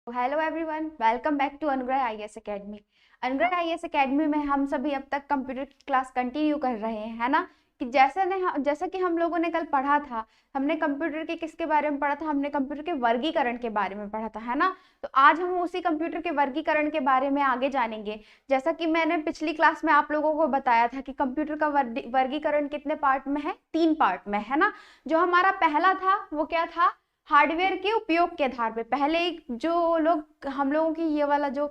Hello everyone, welcome back to Anugrah IAS academy. Anugrah IAS academy में हम सभी अब तक कंप्यूटर की क्लास कंटिन्यू कर रहे हैं, है ना। कि जैसा कि हम लोगों ने कल पढ़ा था, हमने कंप्यूटर के किसके बारे में पढ़ा था, हमने कंप्यूटर के वर्गीकरण के बारे में पढ़ा था, है ना। तो आज हम उसी कंप्यूटर के वर्गीकरण के बारे में आगे जानेंगे। जैसा कि मैंने पिछली क्लास में आप लोगों को बताया था कि कंप्यूटर का वर्गीकरण कितने पार्ट में है, 3 पार्ट में, है ना। जो हमारा पहला था वो क्या था, हार्डवेयर के उपयोग के आधार पे। पहले जो लोग हम लोगों की ये वाला जो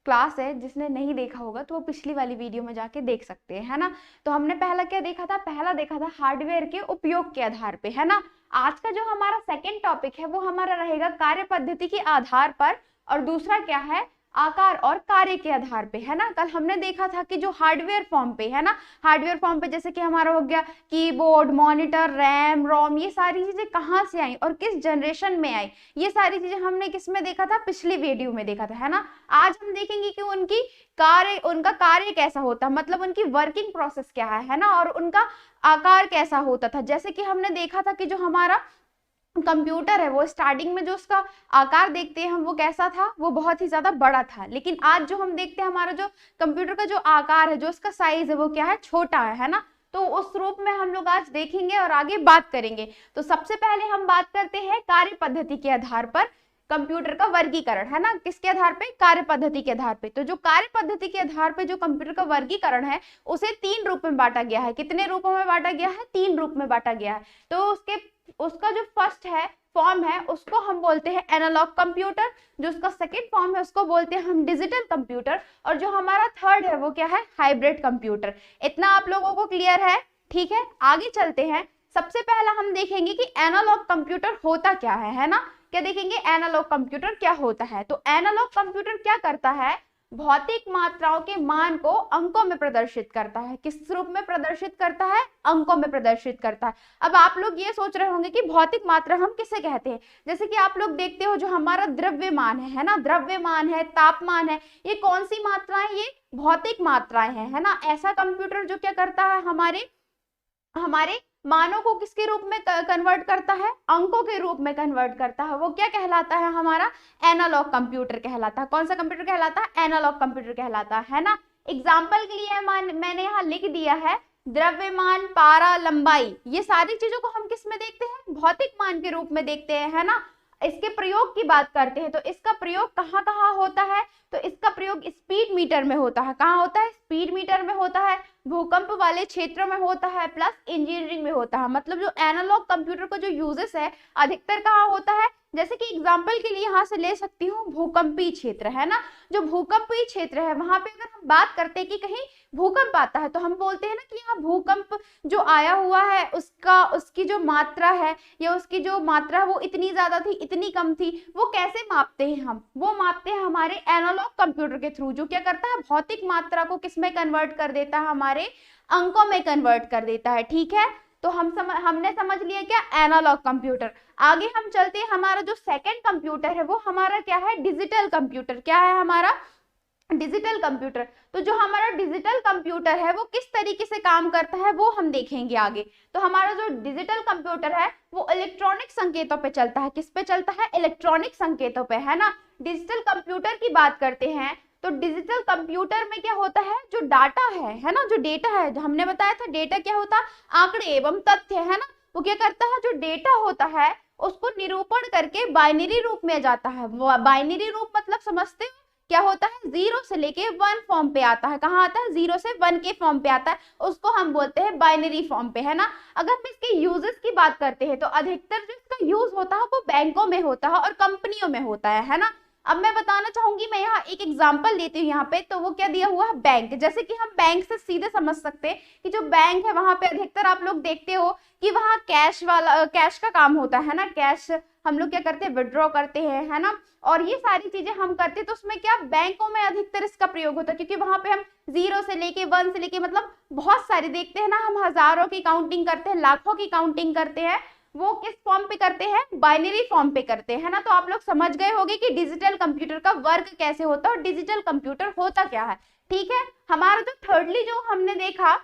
क्लास है, जिसने नहीं देखा होगा तो वो पिछली वाली वीडियो में जाके देख सकते हैं, है ना। तो हमने पहला क्या देखा था, पहला देखा था हार्डवेयर के उपयोग के आधार पे, है ना। आज का जो हमारा सेकंड टॉपिक है वो हमारा रहेगा कार्य पद्धति के आधार पर, और दूसरा क्या है, आकार और कार्य के आधार पे, है ना। कल हमने देखा था कि जो हार्डवेयर फॉर्म पे, है ना, हार्डवेयर फॉर्म पे जैसे कि हमारा हो गया कीबोर्ड, मॉनिटर, रैम, रोम, ये सारी चीजें कहाँ से आई और किस जनरेशन में आई, ये सारी चीजें हमने किस में देखा था, पिछली वीडियो में देखा था, है ना। आज हम देखेंगे कि उनका कार्य कैसा होता है, मतलब उनकी वर्किंग प्रोसेस क्या है ना, और उनका आकार कैसा होता था। जैसे कि हमने देखा था कि जो हमारा कंप्यूटर है वो स्टार्टिंग में जो उसका आकार देखते हैं हम, वो कैसा था, वो बहुत ही ज्यादा बड़ा था। लेकिन आज जो हम देखते हैं हमारा जो कंप्यूटर का जो आकार है, जो उसका साइज है, वो क्या है, छोटा है ना। तो उस रूप में हम लोग आज देखेंगे और आगे बात करेंगे। तो सबसे पहले हम बात करते हैं कार्य पद्धति के आधार पर कंप्यूटर का वर्गीकरण, है ना। किसके आधार पे, कार्य पद्धति के आधार पे। तो जो कार्य पद्धति के आधार पे जो कंप्यूटर का वर्गीकरण है, उसे 3 रूप में बांटा गया है। कितने रूपों में बांटा गया है, 3 रूप में बांटा गया है। तो उसका जो फर्स्ट है फॉर्म है, उसको हम बोलते हैं एनालॉग कंप्यूटर। जो उसका सेकंड फॉर्म है उसको बोलते हैं हम डिजिटल कंप्यूटर, और जो हमारा थर्ड है वो क्या है, हाइब्रिड कंप्यूटर। इतना आप लोगों को क्लियर है, ठीक है। आगे चलते हैं। सबसे पहला हम देखेंगे कि एनालॉग कंप्यूटर होता क्या है ना। क्या देखेंगे, एनालॉग कंप्यूटर क्या होता है। तो एनालॉग कंप्यूटर क्या करता है, भौतिक मात्राओं के मान को अंकों में प्रदर्शित करता है। किस रूप में प्रदर्शित करता है, अंकों में प्रदर्शित करता है। अब आप लोग ये सोच रहे होंगे कि भौतिक मात्रा हम किसे कहते हैं। जैसे कि आप लोग देखते हो जो हमारा द्रव्यमान है ना, द्रव्यमान है, तापमान है, ये कौन सी मात्राएं, ये भौतिक मात्राएं हैं, है ना। ऐसा कंप्यूटर जो क्या करता है, हमारे हमारे मानों को किसके रूप में कन्वर्ट करता है, अंकों के रूप में कन्वर्ट करता है, वो क्या कहलाता है, हमारा एनालॉग कंप्यूटर कहलाता है। कौन सा कंप्यूटर कहलाता है, एनालॉग कंप्यूटर कहलाता है ना। एग्जाम्पल के लिए मैंने यहाँ लिख दिया है द्रव्यमान, पारा, लंबाई, ये सारी चीजों को हम किस में देखते हैं, भौतिक मान के रूप में देखते हैं, है ना। इसके प्रयोग की बात करते हैं तो इसका प्रयोग कहाँ कहाँ होता है, तो इसका प्रयोग स्पीड मीटर में होता है। कहाँ होता है, स्पीड मीटर में होता है, भूकंप वाले क्षेत्रों में होता है, प्लस इंजीनियरिंग में होता है। मतलब जो एनालॉग कंप्यूटर का जो यूजेस है अधिकतर कहाँ होता है, जैसे कि एग्जांपल के लिए यहाँ से ले सकती हूँ भूकंपीय क्षेत्र, है ना। जो भूकंपीय क्षेत्र है वहां पे अगर हम बात करते हैं कि कहीं भूकंप आता है, तो हम बोलते हैं ना कि यहाँ भूकंप जो आया हुआ है उसकी जो मात्रा है, या उसकी जो मात्रा है वो इतनी ज्यादा थी, इतनी कम थी। वो कैसे मापते हैं हम, वो मापते हैं हमारे एनालॉग कंप्यूटर के थ्रू, जो क्या करता है, भौतिक मात्रा को किस में कन्वर्ट कर देता है, हमारे अंकों में कन्वर्ट कर देता है, ठीक है। तो हमने समझ लिया क्या, एनालॉग कंप्यूटर। आगे हम चलते हैं, हमारा जो सेकंड कंप्यूटर है वो हमारा क्या है, डिजिटल कंप्यूटर। क्या है हमारा, डिजिटल कंप्यूटर। तो जो हमारा डिजिटल कंप्यूटर है वो किस तरीके से काम करता है वो हम देखेंगे आगे। तो हमारा जो डिजिटल कंप्यूटर है वो इलेक्ट्रॉनिक संकेतों पे चलता है। किस पे चलता है, इलेक्ट्रॉनिक संकेतों पे, है ना। डिजिटल कंप्यूटर की बात करते हैं तो डिजिटल कंप्यूटर में क्या होता है, जो डाटा है ना, जो डेटा है, जो हमने बताया था डेटा क्या होता, आंकड़े एवं तथ्य, है ना। वो क्या करता है, जो डेटा होता है उसको निरूपण करके बाइनरी रूप में जाता है। बाइनरी रूप मतलब समझते हो, क्या होता है, 0 से लेके 1 फॉर्म पे आता है। कहाँ आता है, 0 से 1 के फॉर्म पे आता है, उसको हम बोलते हैं बाइनरी फॉर्म पे, है ना। अगर हम इसके यूजेस की बात करते हैं तो अधिकतर जो इसका यूज होता है वो बैंकों में होता है और कंपनियों में होता है ना। अब मैं बताना चाहूंगी, मैं यहाँ एक एग्जांपल देती हूँ यहाँ पे। तो वो क्या दिया हुआ है, बैंक। जैसे कि हम बैंक से सीधे समझ सकते हैं कि जो बैंक है वहां पे अधिकतर आप लोग देखते हो कि वहाँ कैश का काम होता है ना। कैश हम लोग क्या करते हैं, विड्रॉ करते हैं, है ना। और ये सारी चीजें हम करते हैं, तो उसमें क्या, बैंकों में अधिकतर इसका प्रयोग होता है, क्योंकि वहां पे हम 0 से लेके 1 से लेके मतलब बहुत सारे देखते हैं ना, हम हजारों की काउंटिंग करते हैं, लाखों की काउंटिंग करते हैं। वो किस फॉर्म पे करते हैं, बाइनरी फॉर्म पे करते हैं ना। तो आप लोग समझ गए होंगे कि डिजिटल कंप्यूटर का वर्क कैसे होता है और डिजिटल कंप्यूटर होता क्या है, ठीक है। हमारा जो थर्डली जो हमने देखा,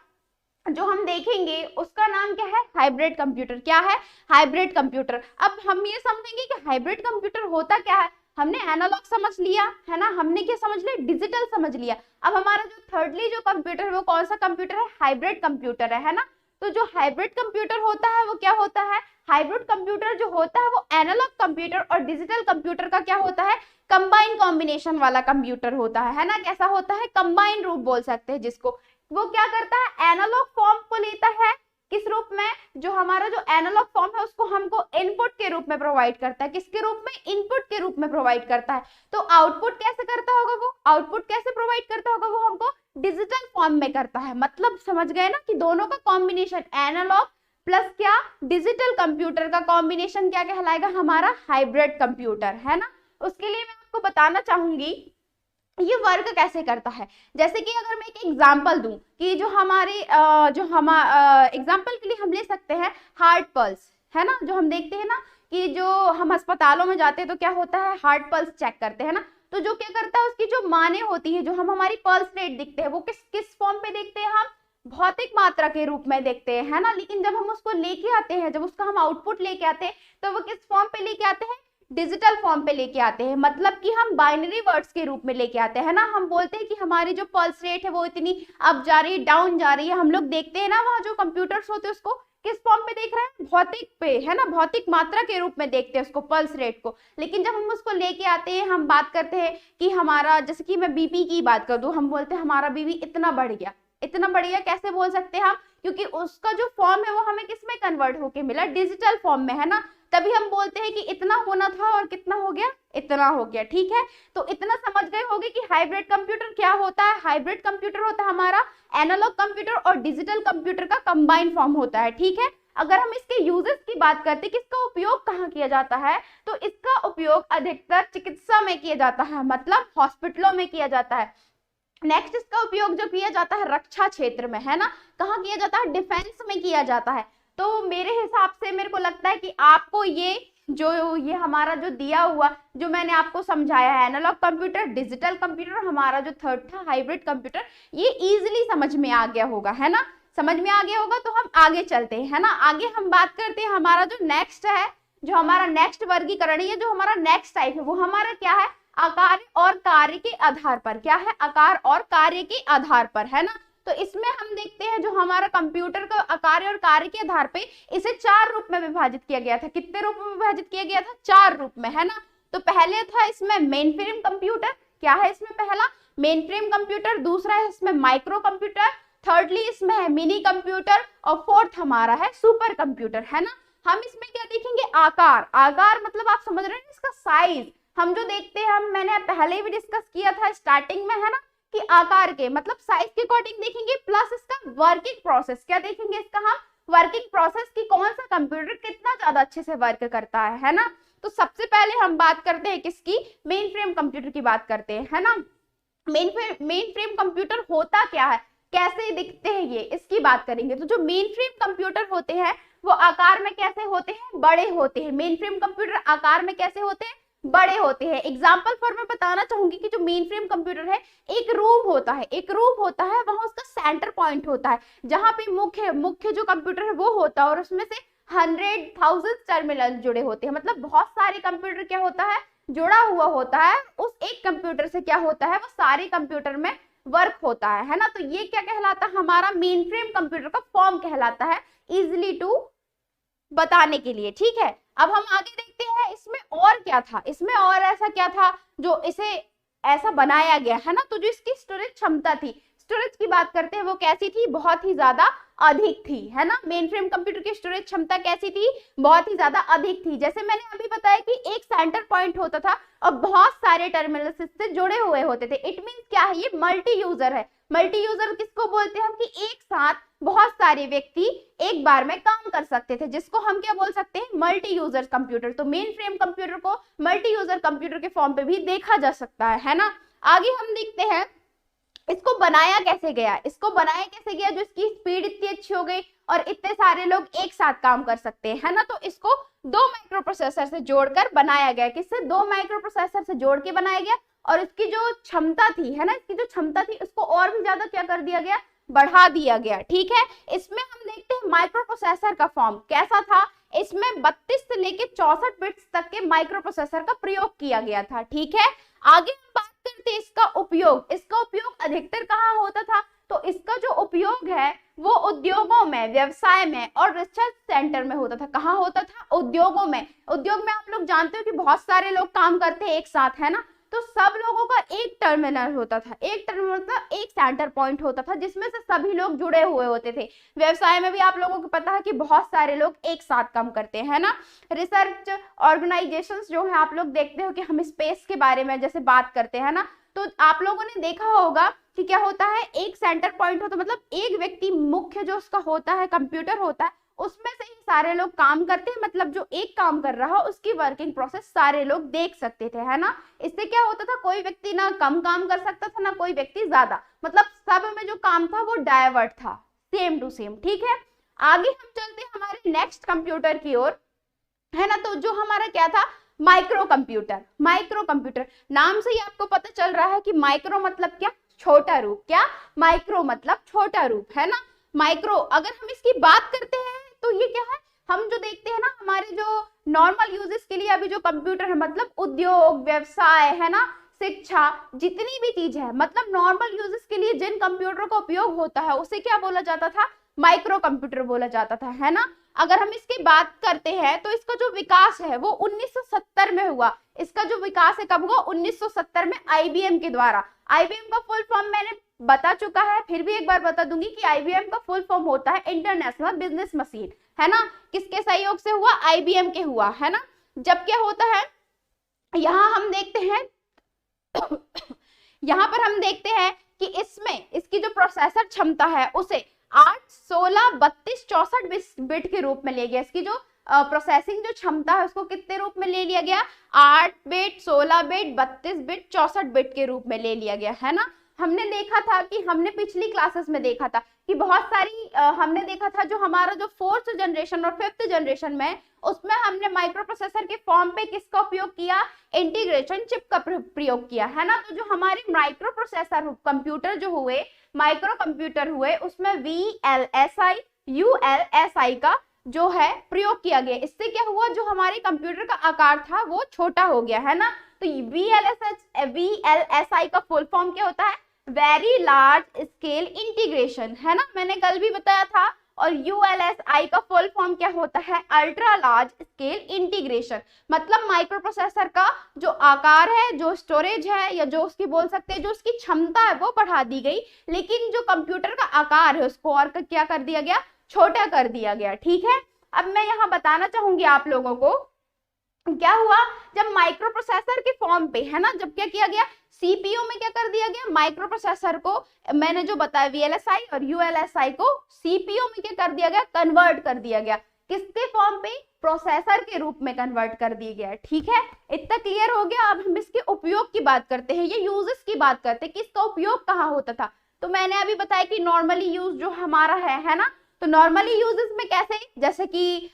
जो हम देखेंगे उसका नाम क्या है, हाइब्रिड कंप्यूटर। क्या है, हाइब्रिड कंप्यूटर। अब हम ये समझेंगे कि हाइब्रिड कंप्यूटर होता क्या है। हमने एनालॉग समझ लिया है ना, हमने क्या समझ लिया, डिजिटल समझ लिया। अब हमारा जो थर्डली जो कंप्यूटर है वो कौन सा कंप्यूटर है, हाइब्रिड कंप्यूटर है ना। तो जो हाइब्रिड कंप्यूटर होता है वो क्या होता है, हाइब्रिड कंप्यूटर जो होता है वो एनालॉग कंप्यूटर और डिजिटल कंप्यूटर का क्या होता है, कंबाइन कॉम्बिनेशन वाला कंप्यूटर होता है ना। कैसा होता है, कंबाइन रूप बोल सकते हैं जिसको। वो क्या करता है, एनालॉग फॉर्म को लेता है, किस रूप में, जो हमारा जो एनालॉग फॉर्म है उसको हमको इनपुट के रूप में प्रोवाइड करता है। किसके रूप में, इनपुट के रूप में प्रोवाइड करता है। तो आउटपुट कैसे करता होगा वो, आउटपुट कैसे प्रोवाइड करता होगा वो हमको डिजिटल फॉर्म में करता है। मतलब समझ गए ना कि दोनों का कॉम्बिनेशन, एनालॉग प्लस क्या, डिजिटल कंप्यूटर का कॉम्बिनेशन क्या कहलाएगा, हमारा हाइब्रिड कंप्यूटर है ना। उसके लिए मैं आपको बताना चाहूंगी ये वर्क कैसे करता है। जैसे कि अगर मैं एक एग्जांपल दूं कि जो हमारे एग्जांपल के लिए हम ले सकते हैं हार्ट पल्स, है ना। जो हम देखते हैं ना कि जो हम अस्पतालों में जाते हैं तो क्या होता है, हार्ट पल्स चेक करते हैं ना। तो जो क्या करता है, उसकी जो माने होती है, जो हम हमारी पल्स रेट दिखते हैं वो किस किस फॉर्म पे देखते हैं, हम भौतिक मात्रा के रूप में देखते हैं, है ना। लेकिन जब हम उसको लेके आते हैं, जब उसका हम आउटपुट लेके आते हैं तो वो किस फॉर्म पे लेके आते हैं, डिजिटल फॉर्म पे लेके आते हैं। मतलब कि हम बाइनरी वर्ड्स के रूप में लेके आते हैं ना। हम बोलते हैं कि हमारी जो पल्स रेट है वो इतनी अप जा रही है, डाउन जा रही है। हम लोग देखते हैं ना वहाँ जो कंप्यूटर्स होते हैं उसको किस फॉर्म पे देख रहे हैं, भौतिक पे, है ना, भौतिक मात्रा के रूप में देखते हैं उसको, पल्स रेट को। लेकिन जब हम उसको लेके आते हैं, हम बात करते हैं कि हमारा, जैसे कि मैं बीपी की बात कर दूं, हम बोलते हैं हमारा बीपी इतना बढ़ गया। इतना बढ़ गया कैसे बोल सकते हैं हम, क्योंकि उसका जो फॉर्म है वो हमें किस में कन्वर्ट होके मिला, डिजिटल फॉर्म में, है ना। तभी हम बोलते हैं कि इतना होना था और कितना हो गया, इतना हो गया। ठीक है, तो इतना समझ गए होंगे कि हाइब्रिड कंप्यूटर क्या होता है। हाइब्रिड कंप्यूटर होता है हमारा एनालॉग कंप्यूटर और डिजिटल कंप्यूटर का कंबाइंड फॉर्म होता है। ठीक है, अगर हम इसके यूजेस की बात करते हैं कि इसका उपयोग कहाँ किया जाता है, तो इसका उपयोग अधिकतर चिकित्सा में किया जाता है, मतलब हॉस्पिटलों में किया जाता है। नेक्स्ट इसका उपयोग जो किया जाता है रक्षा क्षेत्र में, है ना। कहाँ किया जाता है, डिफेंस में किया जाता है। तो मेरे हिसाब से मेरे को लगता है कि आपको ये हमारा जो दिया हुआ, जो मैंने आपको समझाया है, एनालॉग कंप्यूटर, डिजिटल कंप्यूटर, हमारा जो थर्ड था हाइब्रिड कंप्यूटर, ये इजीली समझ में आ गया होगा, है ना। समझ में आ गया होगा तो हम आगे चलते हैं, है ना। आगे हम बात करते हैं हमारा जो नेक्स्ट है, जो हमारा नेक्स्ट वर्गीकरण है, जो हमारा नेक्स्ट टाइप है, वो हमारा क्या है, आकार और कार्य के आधार पर। क्या है, आकार और कार्य के आधार पर, है ना। तो इसमें हम देखते हैं जो हमारा कंप्यूटर का आकार और कार्य के आधार पे इसे 4 रूप में विभाजित किया गया था। कितने रूप में विभाजित किया गया था, 4 रूप में, है ना। तो पहले था इसमें मेन फ्रेम कंप्यूटर, क्या है इसमें, पहला मेन फ्रेम कंप्यूटर, दूसरा है इसमें माइक्रो कंप्यूटर, थर्डली इसमें है मिनी कंप्यूटर, और फोर्थ हमारा है सुपर कंप्यूटर, है ना। हम इसमें क्या देखेंगे, आकार। आकार मतलब आप समझ रहे हैं इसका साइज। हम जो देखते हैं, मैंने पहले भी डिस्कस किया था स्टार्टिंग में, है ना, कि आकार के मतलब साइज के अकॉर्डिंग देखेंगे, प्लस इसका वर्किंग प्रोसेस, क्या देखेंगे इसका हम, वर्किंग प्रोसेस की कौन सा कंप्यूटर कितना ज्यादा अच्छे से वर्क करता है ना। तो सबसे पहले हम बात करते हैं किसकी, मेन फ्रेम कंप्यूटर की बात करते हैं, है ना। मेन फ्रेम कंप्यूटर होता क्या है, कैसे दिखते हैं ये, इसकी बात करेंगे। तो जो मेन फ्रेम कंप्यूटर होते हैं वो आकार में कैसे होते हैं, बड़े होते हैं। मेन फ्रेम कंप्यूटर आकार में कैसे होते हैं, बड़े होते हैं। एग्जाम्पल फॉर मैं बताना चाहूंगी कि जो मेन फ्रेम कंप्यूटर है, एक रूम होता है, एक रूम होता है, वहां उसका सेंटर पॉइंट होता है, जहां पे मुख्य जो कंप्यूटर है वो होता है, और उसमें से 100,000 टर्मिनल जुड़े होते हैं। मतलब बहुत सारे कंप्यूटर क्या होता है, जुड़ा हुआ होता है। उस एक कंप्यूटर से क्या होता है, वो सारे कंप्यूटर में वर्क होता है ना। तो ये क्या कहलाता है, हमारा मेन फ्रेम कंप्यूटर का फॉर्म कहलाता है, इजिली टू बताने के लिए। ठीक है, अब हम आगे देखते हैं इसमें और क्या था, इसमें और ऐसा क्या था जो इसे ऐसा बनाया गया, है ना। तो जो इसकी स्टोरेज क्षमता थी, स्टोरेज की बात करते हैं, वो कैसी थी, बहुत ही ज्यादा अधिक थी, है ना। मेन फ्रेम कंप्यूटर की स्टोरेज क्षमता कैसी थी, बहुत ही ज्यादा अधिक थी। जैसे मैंने अभी बताया कि एक सेंटर पॉइंट होता था और बहुत सारे टर्मिनल्स इससे जुड़े हुए होते थे। इट मींस क्या है, ये मल्टी यूजर है। मल्टी यूजर किसको बोलते हैं हम, कि एक साथ बहुत सारे व्यक्ति एक बार में काम कर सकते थे, जिसको हम क्या बोल सकते हैं, मल्टी यूजर कंप्यूटर। तो मेन फ्रेम कंप्यूटर को मल्टी यूजर कंप्यूटर के फॉर्म पे भी देखा जा सकता है ना। आगे हम देखते हैं इसको बनाया कैसे गया, इसको बनाया कैसे गया, जो इसकी स्पीड इतनी अच्छी हो गई और इतने सारे लोग एक साथ काम कर सकते हैं, है ना। तो इसको 2 माइक्रो प्रोसेसर से जोड़कर बनाया गया। किससे, 2 माइक्रो प्रोसेसर से जोड़ के बनाया गया। और इसकी जो क्षमता थी, है ना, इसकी जो क्षमता थी उसको और भी ज्यादा क्या कर दिया गया, बढ़ा दिया गया। ठीक है, इसमें हम देखते हैं माइक्रो प्रोसेसर का फॉर्म कैसा था, इसमें 32 से लेके 64 बिट्स तक के माइक्रो प्रोसेसर का प्रयोग किया गया था। ठीक है, आगे हम बात करते हैं इसका उपयोग। इसका उपयोग अधिकतर कहाँ होता था? तो इसका जो उपयोग है वो उद्योगों में, व्यवसाय में और रिसर्च सेंटर में होता था। कहाँ होता था? उद्योगों में। उद्योग में आप लोग जानते हो कि बहुत सारे लोग काम करते हैं एक साथ, है ना, तो सब लोगों का एक टर्मिनल होता था, एक टर्मिनल मतलब एक सेंटर पॉइंट होता था जिसमें से सभी लोग जुड़े हुए होते थे। व्यवसाय में भी आप लोगों को पता है कि बहुत सारे लोग एक साथ काम करते हैं, है ना। रिसर्च ऑर्गेनाइजेशंस जो है, आप लोग देखते हो कि हम स्पेस के बारे में जैसे बात करते हैं ना, तो आप लोगों ने देखा होगा कि क्या होता है, एक सेंटर पॉइंट होता है, मतलब एक व्यक्ति मुख्य जो उसका होता है, कंप्यूटर होता है, उसमें से ही सारे लोग काम करते हैं। मतलब जो एक काम कर रहा हो उसकी वर्किंग प्रोसेस सारे लोग देख सकते थे, है ना। इससे क्या होता था, कोई व्यक्ति ना कम काम कर सकता था ना कोई व्यक्ति ज्यादा, मतलब सब में जो काम था वो डायवर्ट था, सेम टू सेम। ठीक है, आगे हम चलते हैं हमारे नेक्स्ट कंप्यूटर की ओर, है ना। तो जो हमारा क्या था, माइक्रो कंप्यूटर। माइक्रो कंप्यूटर नाम से ही आपको पता चल रहा है कि माइक्रो मतलब क्या, छोटा रूप। क्या? माइक्रो मतलब छोटा रूप, है ना। माइक्रो अगर हम इसकी बात करते हैं तो ये क्या है, हम जो देखते हैं ना हमारे जो नॉर्मल यूजेस के लिए अभी जो कंप्यूटर है, मतलब उद्योग, व्यवसाय, है ना, शिक्षा, जितनी भी चीज है, मतलब नॉर्मल यूजेस के लिए जिन कंप्यूटर का उपयोग होता है उसे क्या बोला जाता था, माइक्रो कंप्यूटर बोला जाता था, है ना। अगर हम इसकी बात करते हैं तो इसका जो विकास है वो 1970 में हुआ। इसका जो विकास है कब हुआ? 1970 में आईबीएम के द्वारा। आईबीएम का फुल फॉर्म मैंने बता चुका है, फिर भी एक बार बता दूंगी कि आईबीएम का फुल फॉर्म होता है इंटरनेशनल बिजनेस मशीन, है ना। किसके सहयोग से हुआ? आईबीएम के हुआ, है ना। जब क्या होता है, यहाँ हम देखते हैं यहाँ पर हम देखते हैं कि इसमें इसकी जो प्रोसेसर क्षमता है उसे 8, 16, 32, 64 बिट के रूप में लिया गया। इसकी जो प्रोसेसिंग जो क्षमता है उसको कितने रूप में ले लिया गया? 8 बिट, 16 बिट, 32 बिट, 64 बिट के रूप में ले लिया गया, है ना। हमने देखा था कि हमने पिछली क्लासेस में देखा था कि बहुत सारी हमने देखा था जो हमारा जो 4th जनरेशन और 5th जनरेशन में, उसमें हमने माइक्रो प्रोसेसर के फॉर्म पे किसका उपयोग किया? इंटीग्रेशन चिप का प्रयोग किया, है ना। तो जो हमारे माइक्रो प्रोसेसर कंप्यूटर जो हुए, माइक्रो कंप्यूटर हुए, उसमें VLSI, ULSI का जो है प्रयोग किया गया। इससे क्या हुआ, जो हमारे कंप्यूटर का आकार था वो छोटा हो गया, है ना। तो VLSI का फुल फॉर्म क्या होता है? वेरी लार्ज स्केल इंटीग्रेशन, है ना, मैंने कल भी बताया था। और ULSI का फुल फॉर्म क्या होता है? Ultra large scale integration. मतलब माइक्रो प्रोसेसर का जो आकार है, जो स्टोरेज है, या जो उसकी बोल सकते हैं जो उसकी क्षमता है वो बढ़ा दी गई, लेकिन जो कंप्यूटर का आकार है उसको और क्या कर दिया गया? छोटा कर दिया गया। ठीक है, अब मैं यहाँ बताना चाहूंगी आप लोगों को क्या हुआ जब माइक्रो प्रोसेसर के फॉर्म पे, है ना, जब क्या किया गया, सीपीयू में क्या कर दिया गया, माइक्रो प्रोसेसर को, मैंने जो बताया VLSI और ULSI को सीपीयू में क्या कर दिया गया? कन्वर्ट कर दिया गया। किसके फॉर्म पे? प्रोसेसर के रूप में कन्वर्ट कर दिया गया। ठीक है, इतना क्लियर हो गया। अब हम इसके उपयोग की बात करते हैं, ये यूजेस की बात करते हैं कि इसका उपयोग कहाँ होता था। तो मैंने अभी बताया कि नॉर्मली यूज जो हमारा है ना, तो नॉर्मली यूजेस में कैसे, जैसे कि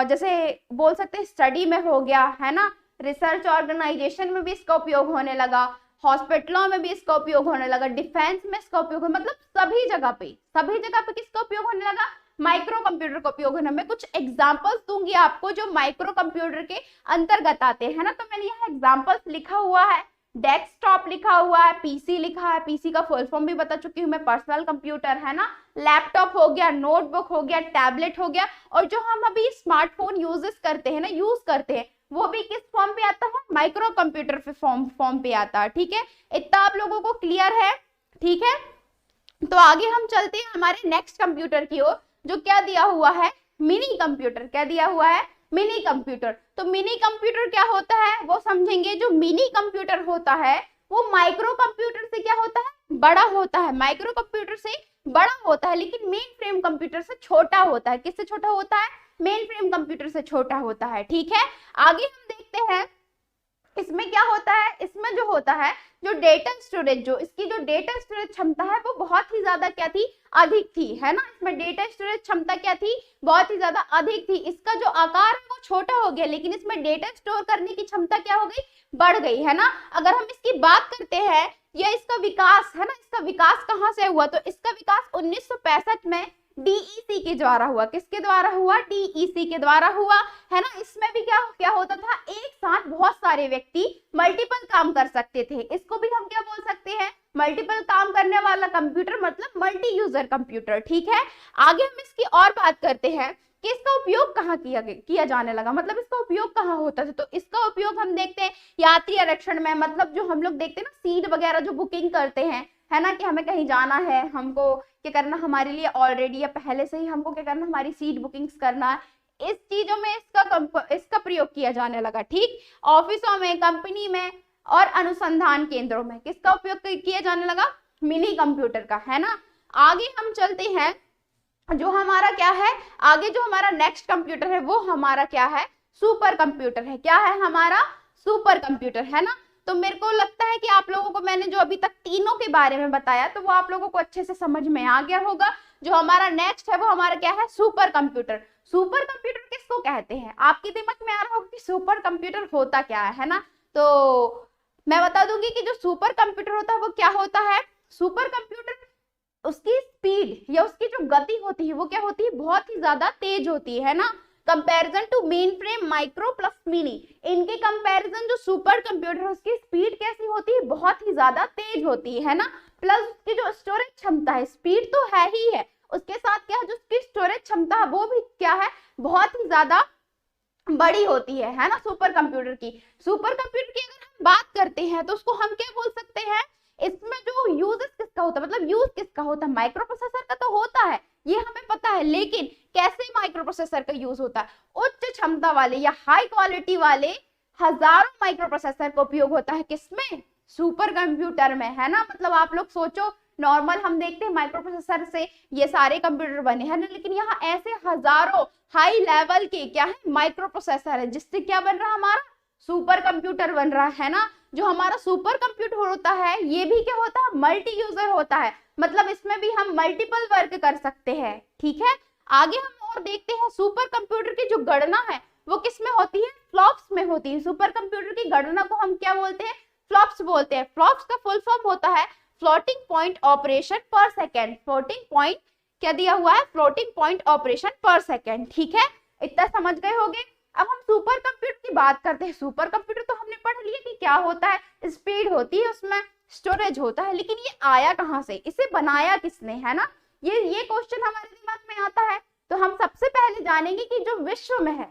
जैसे बोल सकते हैं स्टडी में हो गया, है ना, रिसर्च ऑर्गेनाइजेशन में भी इसका उपयोग होने लगा, हॉस्पिटलों में भी इसका उपयोग होने लगा, डिफेंस में इसका उपयोग, मतलब सभी जगह पे किसका उपयोग होने लगा? माइक्रो कंप्यूटर का उपयोग होने। मैं कुछ एग्जांपल्स दूंगी आपको जो माइक्रो कंप्यूटर के अंतर्गत आते हैं, ना। तो मैंने यहाँ एग्जांपल्स लिखा हुआ है, डेस्कटॉप लिखा हुआ है, पीसी लिखा है, पीसी का फुल फॉर्म भी बता चुकी हूँ मैं, पर्सनल कंप्यूटर, है ना, लैपटॉप हो गया, नोटबुक हो गया, टैबलेट हो गया, और जो हम अभी स्मार्टफोन यूज करते हैं वो भी किस फॉर्म पे आता है? माइक्रो कंप्यूटर पे फॉर्म पे आता है। ठीक है, इतना आप लोगों को क्लियर है? ठीक है, तो आगे हम चलते हैं हमारे नेक्स्ट कंप्यूटर की ओर, जो क्या दिया हुआ है? Mini computer. क्या दिया हुआ है? Mini computer. तो मिनी कंप्यूटर क्या होता है वो समझेंगे। जो मिनी कंप्यूटर होता है वो माइक्रो कंप्यूटर से क्या होता है? बड़ा होता है। माइक्रो कंप्यूटर से बड़ा होता है, लेकिन मेन फ्रेम कंप्यूटर से छोटा होता है। किससे छोटा होता है? मेन फ्रेम कंप्यूटर से छोटा होता है। ठीक है, आगे हम देखते हैं इसमें क्या होता है। इसमें जो होता है, जो डेटा स्टोरेज, जो इसकी जो डेटा स्टोरेज क्षमता है वो बहुत ही ज्यादा क्या थी? अधिक थी, है ना। इसमें डेटा स्टोरेज क्षमता क्या थी? बहुत ही ज्यादा अधिक थी। इसका जो आकार है वो छोटा हो गया, लेकिन इसमें डेटा स्टोर करने की क्षमता क्या हो गई? बढ़ गई, है ना। अगर हम इसकी बात करते हैं, या इसका विकास, है ना, इसका विकास कहाँ से हुआ? तो इसका विकास 1965 में डीईसी के द्वारा हुआ। किसके द्वारा हुआ? डीईसी के द्वारा हुआ, है ना। इसमें भी क्या क्या होता था, एक साथ बहुत सारे व्यक्ति मल्टीपल काम कर सकते थे। इसको भी हम क्या बोल सकते हैं? मल्टीपल काम करने वाला कंप्यूटर, मतलब मल्टी यूजर कंप्यूटर। ठीक है, आगे हम इसकी और बात करते हैं कि इसका उपयोग कहाँ किया जाने लगा, मतलब इसका उपयोग कहाँ होता था। तो इसका उपयोग हम देखते हैं यात्री आरक्षण में, मतलब जो हम लोग देखते हैं ना सीट वगैरह जो बुकिंग करते हैं, है ना, कि हमें कहीं जाना है, हमको क्या करना, हमारे लिए ऑलरेडी या पहले से ही हमको क्या करना, हमारी सीट बुकिंग्स करना है, इस चीजों में इसका प्रयोग किया जाने लगा। ठीक, ऑफिसों में, कंपनी में और अनुसंधान केंद्रों में किसका उपयोग किया जाने लगा? मिनी कंप्यूटर का, है ना। आगे हम चलते हैं, जो हमारा क्या है, आगे जो हमारा नेक्स्ट कंप्यूटर है वो हमारा क्या है? सुपर कंप्यूटर है। क्या है हमारा? सुपर कंप्यूटर, है ना। तो मेरे को लगता है कि आप लोगों को मैंने जो अभी तक तीनों के बारे में बताया तो वो आप लोगों को अच्छे से समझ में आ गया होगा। जो हमारा नेक्स्ट है वो हमारा क्या है? Super computer. सुपर कंप्यूटर किसको कहते हैं? आपके दिमाग में आ रहा होगा कि सुपर कंप्यूटर होता क्या है ना। तो मैं बता दूंगी कि जो सुपर कंप्यूटर होता है वो क्या होता है। सुपर कंप्यूटर, उसकी स्पीड या उसकी जो गति होती है वो क्या होती है? बहुत ही ज्यादा तेज होती है ना। Comparison to mainframe, micro plus mini, इनके कंपैरिजन जो सुपर कंप्यूटर है उसकी स्पीड कैसी होती है? बहुत ही ज्यादा तेज होती है ना। प्लस उसकी जो स्टोरेज क्षमता है, स्पीड तो है ही है, उसके साथ क्या है, जो उसकी स्टोरेज क्षमता है वो भी क्या है? बहुत ही ज्यादा बड़ी होती है ना, सुपर कंप्यूटर की। सुपर कंप्यूटर की अगर हम बात करते हैं तो उसको हम क्या बोल सकते हैं? इसमें जो यूजेस किसका होता है, मतलब यूज किसका होता है? माइक्रो प्रोसेसर का तो होता है, ये हमें पता है, लेकिन कैसे माइक्रो प्रोसेसर का यूज होता है? उच्च क्षमता वाले या हाई क्वालिटी वाले हजारों माइक्रो प्रोसेसर का उपयोग होता है किसमें? सुपर कंप्यूटर में, है ना। मतलब आप लोग सोचो, नॉर्मल हम देखते हैं माइक्रो प्रोसेसर से ये सारे कंप्यूटर बने हैं ना, लेकिन यहाँ ऐसे हजारों हाई लेवल के क्या है? माइक्रो प्रोसेसर है, जिससे क्या बन रहा है? हमारा सुपर कंप्यूटर बन रहा है ना। जो हमारा सुपर कंप्यूटर होता है ये भी क्या होता है? मल्टी यूजर होता है, मतलब इसमें भी हम मल्टीपल वर्क कर सकते हैं। ठीक है, आगे हम और देखते हैं, सुपर कंप्यूटर की जो गणना है वो किस में होती है? फ्लॉप्स में होती है। सुपर कंप्यूटर की गणना को हम क्या बोलते हैं? फ्लॉप्स बोलते हैं। फ्लॉप्स का फुल फॉर्म होता है फ्लोटिंग पॉइंट ऑपरेशन पर सेकेंड। फ्लोटिंग पॉइंट क्या दिया हुआ है? फ्लोटिंग पॉइंट ऑपरेशन पर सेकेंड। ठीक है, इतना समझ गए होंगे। अब हम सुपर कंप्यूटर की बात करते हैं। सुपर कंप्यूटर तो हमने पढ़ लिया कि क्या होता है, स्पीड होती है उसमें, स्टोरेज होता है, लेकिन ये आया कहाँ से, इसे बनाया किसने, है ना। ये क्वेश्चन हमारे दिमाग में आता है। तो हम सबसे पहले जानेंगे कि जो विश्व में है,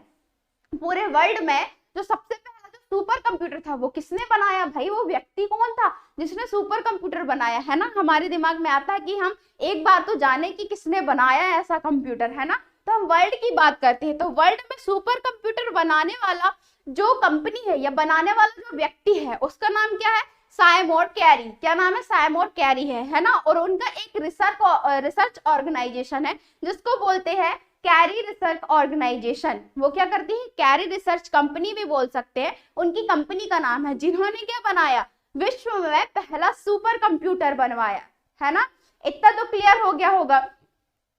पूरे वर्ल्ड में जो सबसे पहला जो सुपर कंप्यूटर था वो किसने बनाया भाई? वो व्यक्ति कौन था जिसने सुपर कंप्यूटर बनाया, है ना। हमारे दिमाग में आता है कि हम एक बार तो जाने कि किसने बनाया ऐसा कंप्यूटर, है ना। तो हम वर्ल्ड की बात करते हैं, तो वर्ल्ड में सुपर कंप्यूटर बनाने वाला जो कंपनी है या बनाने वाला जो व्यक्ति है उसका नाम क्या है? साइमोड कैरी। क्या नाम है? साइमोड कैरी है ना। और उनका एक रिसर्च ऑर्गेनाइजेशन है जिसको बोलते हैं कैरी रिसर्च ऑर्गेनाइजेशन। वो क्या करती है? कैरी रिसर्च कंपनी भी बोल सकते हैं। उनकी कंपनी का नाम है, जिन्होंने क्या बनाया? विश्व में पहला सुपर कंप्यूटर बनवाया, है ना। इतना तो क्लियर हो गया होगा।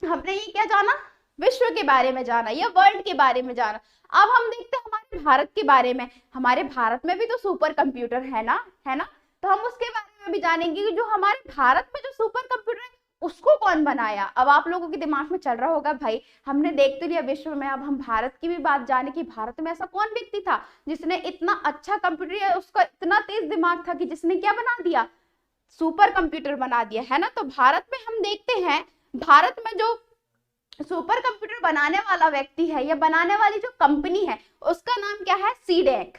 हमने ये क्या जाना? विश्व के बारे में जाना या वर्ल्ड के बारे में जाना। अब हम देखते हैं हमारे भारत के बारे में। हमारे भारत में भी तो सुपर कंप्यूटर है ना, है ना। तो हम उसके बारे में भी जानेंगे कि जो हमारे भारत में जो सुपर कंप्यूटर है उसको कौन बनाया। अब आप लोगों के दिमाग में चल रहा होगा भाई हमने देख तो लिया विश्व में, अब हम भारत की भी बात जाने की भारत में ऐसा कौन व्यक्ति था जिसने इतना अच्छा कंप्यूटर या उसका इतना तेज दिमाग था कि जिसने क्या बना दिया? सुपर कंप्यूटर बना दिया, है ना। तो भारत में हम देखते हैं, भारत में जो सुपर कंप्यूटर बनाने वाला व्यक्ति है या बनाने वाली जो कंपनी है उसका नाम क्या है? सीडैक।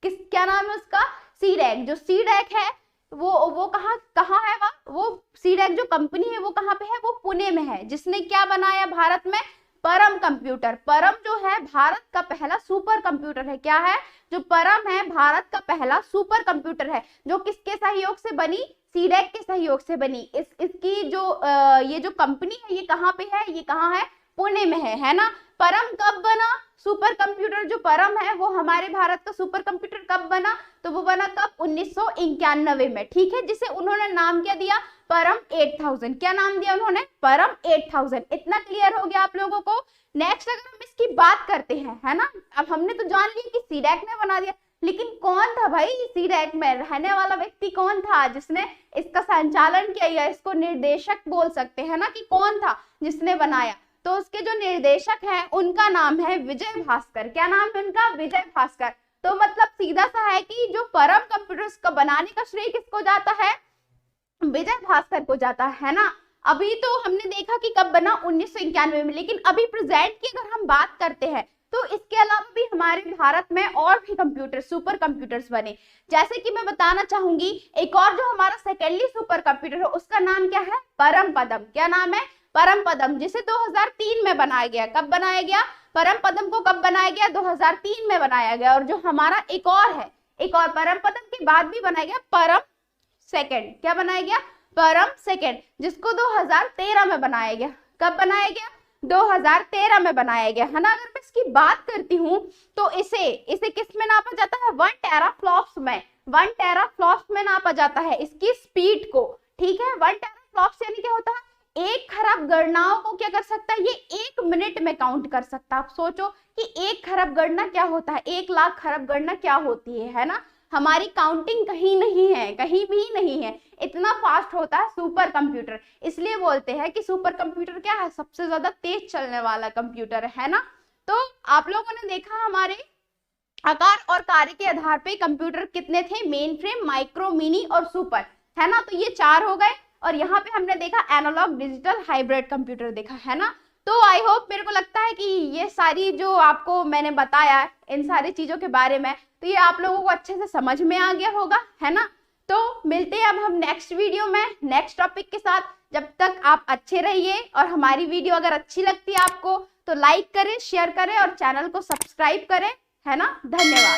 क्या नाम है उसका? सीडैक। जो सीडैक है वो कहाँ है? वो सीडैक जो कंपनी है वो कहाँ पे है? वो पुणे में है। जिसने क्या बनाया भारत में? परम कंप्यूटर। परम जो है भारत का पहला सुपर कंप्यूटर है। क्या है? जो परम है भारत का पहला सुपर कंप्यूटर है, जो किसके सहयोग से बनी? सीडैक के सहयोग से बनी। इसकी जो ये जो कंपनी है ये कहाँ पे है? ये कहाँ है? पुणे में है ना। परम कब बना? सुपर कंप्यूटर जो परम है वो हमारे भारत का सुपर कंप्यूटर कब बना? तो वो बना कब? 1991 में। ठीक है, जिसे उन्होंने नाम क्या दिया? परम 8000। क्या नाम दिया उन्होंने? परम 8000। इतना क्लियर हो गया आप लोगों को। नेक्स्ट अगर हम इसकी बात करते हैं, है ना, अब हमने तो जान लिया कि सीडैक ने बना दिया, लेकिन कौन था भाई सी रैक में रहने वाला व्यक्ति, कौन था जिसने इसका संचालन किया, या इसको निर्देशक बोल सकते हैं ना कि कौन था जिसने बनाया। तो उसके जो निर्देशक हैं उनका नाम है विजय भास्कर। क्या नाम है उनका? विजय भास्कर। तो मतलब सीधा सा है कि जो परम कंप्यूटर्स का बनाने का श्रेय किसको जाता है? विजय भास्कर को जाता है ना। अभी तो हमने देखा कि कब बना, 1991 में, लेकिन अभी प्रेजेंट की अगर हम बात करते हैं तो इसके अलावा भी हमारे भारत में और भी कंप्यूटर, सुपर कंप्यूटर्स बने। जैसे कि मैं बताना चाहूंगी एक और जो हमारा सेकेंडली सुपर कंप्यूटर है उसका नाम क्या है? परम पदम। क्या नाम है? परम पदम, जिसे 2003 में बनाया गया। कब बनाया गया? परम पदम को कब बनाया गया? 2003 में बनाया गया। और जो हमारा एक और है, एक और परम पदम के बाद भी बनाया गया परम सेकंड। क्या बनाया गया? परम सेकंड, जिसको 2013 में बनाया गया। कब बनाया गया? 2013 में बनाया गया, है ना। अगर मैं इसकी बात करती हूँ तो इसे किस में नापा जाता है? 1 टेराफ्लॉप्स में। 1 टेराफ्लॉप्स में नापा जाता है इसकी स्पीड को, ठीक है। 1 टेराफ्लॉप्स यानी क्या होता है? 1 खरब गणनाओं को क्या कर सकता है? ये 1 मिनट में काउंट कर सकता है। आप सोचो कि 1 खरब गणना क्या होता है, 1 लाख खरब गणना क्या होती है ना। हमारी काउंटिंग कहीं नहीं है, कहीं भी नहीं है, इतना फास्ट होता है सुपर कंप्यूटर। इसलिए बोलते हैं कि सुपर कंप्यूटर क्या है? सबसे ज्यादा तेज चलने वाला कंप्यूटर है ना। तो आप लोगों ने देखा हमारे आकार और कार्य के आधार पे कंप्यूटर कितने थे? मेन फ्रेम, माइक्रो, मिनी और सुपर, है ना। तो ये 4 हो गए। और यहाँ पे हमने देखा एनालॉग, डिजिटल, हाइब्रिड कंप्यूटर देखा, है ना। तो आई होप, मेरे को लगता है कि ये सारी जो आपको मैंने बताया इन सारी चीजों के बारे में, तो ये आप लोगों को अच्छे से समझ में आ गया होगा, है ना। तो मिलते हैं अब हम नेक्स्ट वीडियो में नेक्स्ट टॉपिक के साथ। जब तक आप अच्छे रहिए, और हमारी वीडियो अगर अच्छी लगती है आपको तो लाइक करें, शेयर करें और चैनल को सब्सक्राइब करें, है ना। धन्यवाद।